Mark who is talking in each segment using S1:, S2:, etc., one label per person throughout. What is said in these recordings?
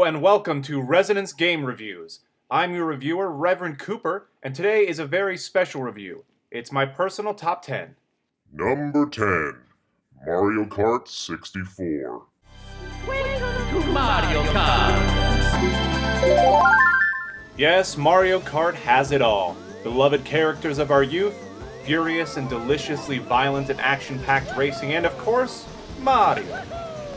S1: and welcome to Resonance Game Reviews. I'm your reviewer, Reverend Cooper, and today is a very special review. It's my personal top 10.
S2: Number 10, Mario Kart 64.
S3: Welcome to Mario Kart!
S1: Yes, Mario Kart has it all. Beloved characters of our youth, furious and deliciously violent and action-packed racing, and of course, Mario.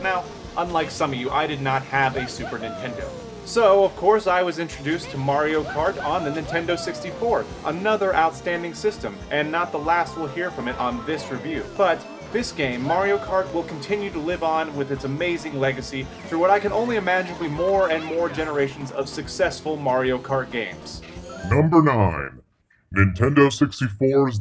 S1: Now, unlike some of you, I did not have a Super Nintendo. So, of course, I was introduced to Mario Kart on the Nintendo 64, another outstanding system, and not the last we'll hear from it on this review. But this game, Mario Kart, will continue to live on with its amazing legacy through what I can only imagine will be more and more generations of successful Mario Kart games.
S2: Number 9, Nintendo 64's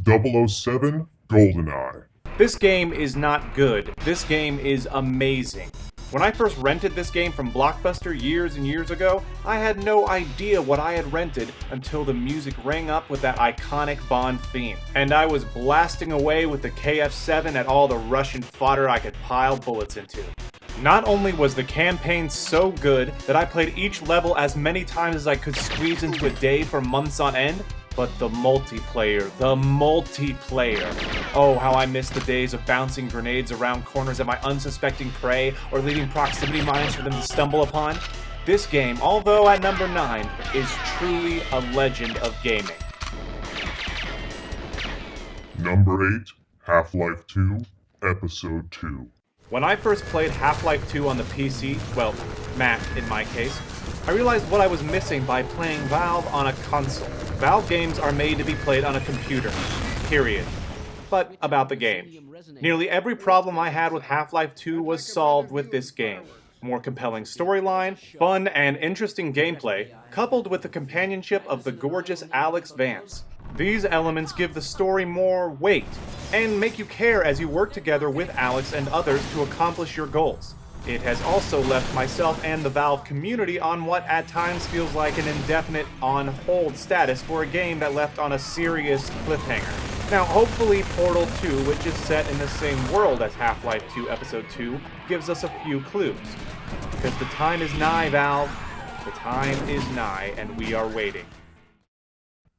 S2: 007 GoldenEye.
S1: This game is not good. This game is amazing. When I first rented this game from Blockbuster years and years ago, I had no idea what I had rented until the music rang up with that iconic Bond theme. And I was blasting away with the KF-7 at all the Russian fodder I could pile bullets into. Not only was the campaign so good that I played each level as many times as I could squeeze into a day for months on end, but the multiplayer. Oh, how I miss the days of bouncing grenades around corners at my unsuspecting prey or leaving proximity mines for them to stumble upon. This game, although at number 9, is truly a legend of gaming.
S2: Number 8, Half-Life 2 Episode 2.
S1: When I first played Half-Life 2 on the PC, well, Mac in my case, I realized what I was missing by playing Valve on a console. Valve games are made to be played on a computer, period. But about the game. Nearly every problem I had with Half-Life 2 was solved with this game. More compelling storyline, fun and interesting gameplay, coupled with the companionship of the gorgeous Alex Vance. These elements give the story more weight, and make you care as you work together with Alex and others to accomplish your goals. It has also left myself and the Valve community on what at times feels like an indefinite on-hold status for a game that left on a serious cliffhanger. Now, hopefully Portal 2, which is set in the same world as Half-Life 2 Episode 2, gives us a few clues. Because the time is nigh, Valve. The time is nigh, and we are waiting.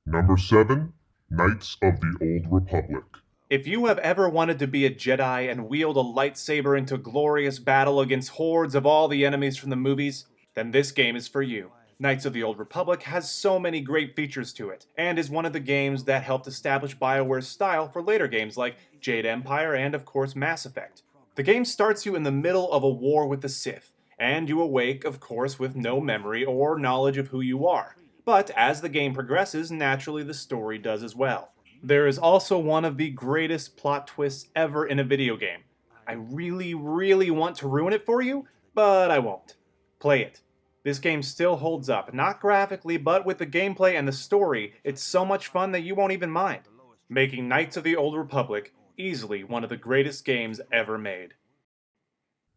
S2: Number 7, Knights of the Old Republic.
S1: If you have ever wanted to be a Jedi and wield a lightsaber into glorious battle against hordes of all the enemies from the movies, then this game is for you. Knights of the Old Republic has so many great features to it, and is one of the games that helped establish BioWare's style for later games like Jade Empire and, of course, Mass Effect. The game starts you in the middle of a war with the Sith, and you awake, of course, with no memory or knowledge of who you are. But as the game progresses, naturally the story does as well. There is also one of the greatest plot twists ever in a video game. I really want to ruin it for you, but I won't. Play it. This game still holds up, not graphically, but with the gameplay and the story, it's so much fun that you won't even mind, making Knights of the Old Republic easily one of the greatest games ever made.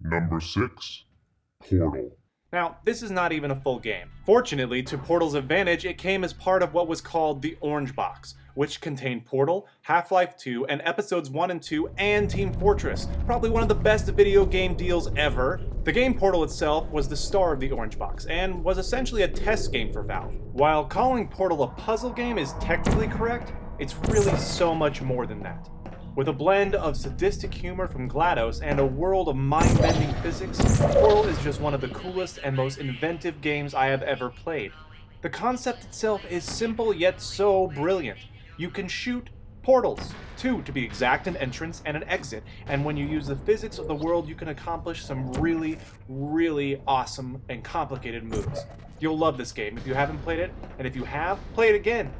S2: Number 6, Portal.
S1: Now, this is not even a full game. Fortunately, to Portal's advantage, it came as part of what was called the Orange Box, which contained Portal, Half-Life 2, and Episodes 1 and 2, and Team Fortress. Probably one of the best video game deals ever. The game Portal itself was the star of the Orange Box, and was essentially a test game for Valve. While calling Portal a puzzle game is technically correct, it's really so much more than that. With a blend of sadistic humor from GLaDOS and a world of mind-bending physics, Portal is just one of the coolest and most inventive games I have ever played. The concept itself is simple yet so brilliant. You can shoot portals, 2 to be exact, an entrance and an exit, and when you use the physics of the world you can accomplish some really awesome and complicated moves. You'll love this game if you haven't played it, and if you have, play it again.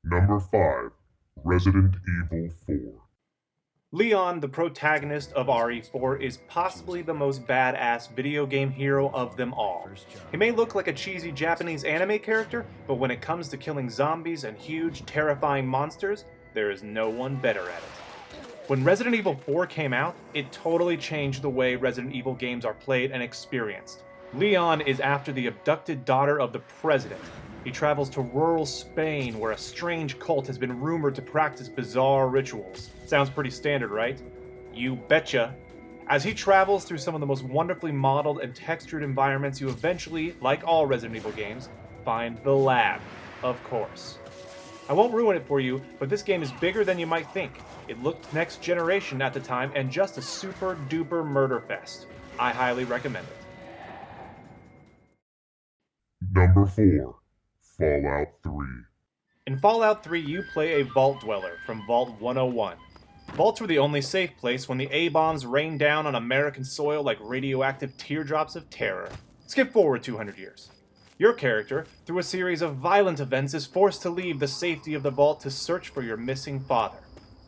S2: Number 5, Resident Evil 4.
S1: Leon, the protagonist of RE4, is possibly the most badass video game hero of them all. He may look like a cheesy Japanese anime character, but when it comes to killing zombies and huge, terrifying monsters, there is no one better at it. When Resident Evil 4 came out, it totally changed the way Resident Evil games are played and experienced. Leon is after the abducted daughter of the president. He travels to rural Spain, where a strange cult has been rumored to practice bizarre rituals. Sounds pretty standard, right? You betcha. As he travels through some of the most wonderfully modeled and textured environments, you eventually, like all Resident Evil games, find the lab, of course. I won't ruin it for you, but this game is bigger than you might think. It looked next generation at the time and just a super duper murder fest. I highly recommend it.
S2: Number 4. Fallout 3.
S1: In Fallout 3, you play a vault dweller from Vault 101. Vaults were the only safe place when the A-bombs rained down on American soil like radioactive teardrops of terror. Skip forward 200 years. Your character, through a series of violent events, is forced to leave the safety of the vault to search for your missing father.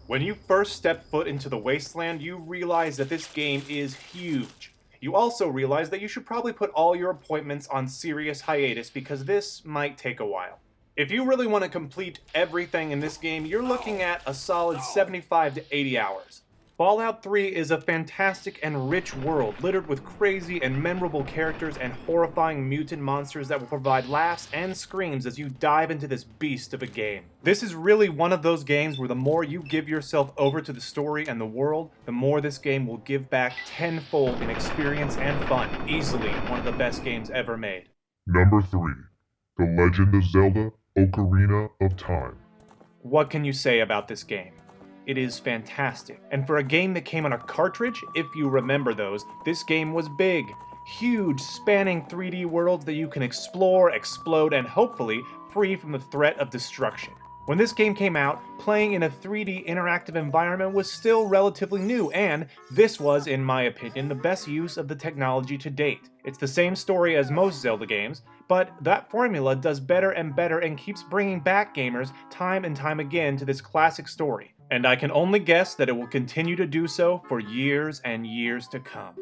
S1: When you first step foot into the wasteland, you realize that this game is huge. You also realize that you should probably put all your appointments on serious hiatus because this might take a while. If you really want to complete everything in this game, you're looking at a solid 75 to 80 hours. Fallout 3 is a fantastic and rich world, littered with crazy and memorable characters and horrifying mutant monsters that will provide laughs and screams as you dive into this beast of a game. This is really one of those games where the more you give yourself over to the story and the world, the more this game will give back tenfold in experience and fun. Easily one of the best games ever made.
S2: Number 3. The Legend of Zelda: Ocarina of Time.
S1: What can you say about this game? It is fantastic. And for a game that came on a cartridge, if you remember those, this game was big. Huge, spanning 3D worlds that you can explore, explode, and hopefully free from the threat of destruction. When this game came out, playing in a 3D interactive environment was still relatively new, and this was, in my opinion, the best use of the technology to date. It's the same story as most Zelda games, but that formula does better and better and keeps bringing back gamers time and time again to this classic story. And I can only guess that it will continue to do so for years and years to come.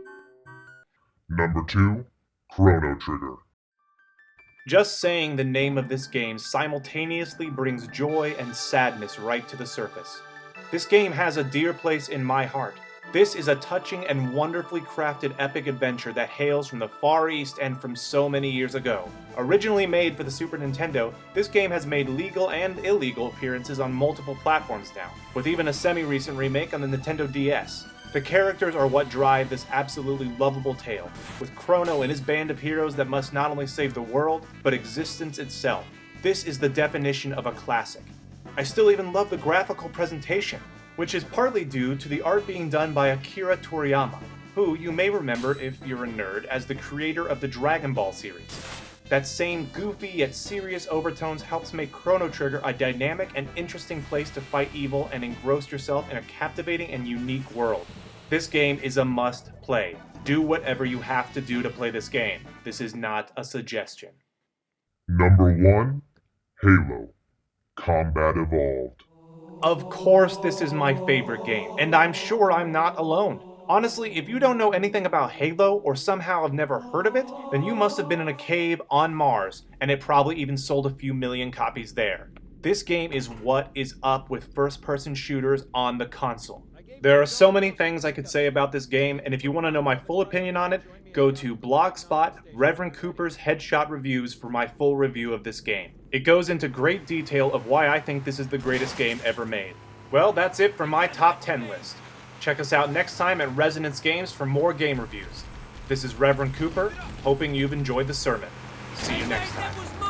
S2: Number 2. Chrono Trigger.
S1: Just saying the name of this game simultaneously brings joy and sadness right to the surface. This game has a dear place in my heart. This is a touching and wonderfully crafted epic adventure that hails from the Far East and from so many years ago. Originally made for the Super Nintendo, this game has made legal and illegal appearances on multiple platforms now, with even a semi-recent remake on the Nintendo DS. The characters are what drive this absolutely lovable tale, with Chrono and his band of heroes that must not only save the world, but existence itself. This is the definition of a classic. I still even love the graphical presentation, which is partly due to the art being done by Akira Toriyama, who you may remember, if you're a nerd, as the creator of the Dragon Ball series. That same goofy yet serious overtones helps make Chrono Trigger a dynamic and interesting place to fight evil and engross yourself in a captivating and unique world. This game is a must-play. Do whatever you have to do to play this game. This is not a suggestion.
S2: Number 1. Halo: Combat Evolved.
S1: Of course this is my favorite game, and I'm sure I'm not alone. Honestly, if you don't know anything about Halo or somehow have never heard of it, then you must have been in a cave on Mars, and it probably even sold a few million copies there. This game is what is up with first-person shooters on the console. There are so many things I could say about this game, and if you want to know my full opinion on it, go to Blogspot, Reverend Cooper's Headshot Reviews for my full review of this game. It goes into great detail of why I think this is the greatest game ever made. Well, that's it for my top 10 list. Check us out next time at Resonance Games for more game reviews. This is Reverend Cooper, hoping you've enjoyed the sermon. See you next time.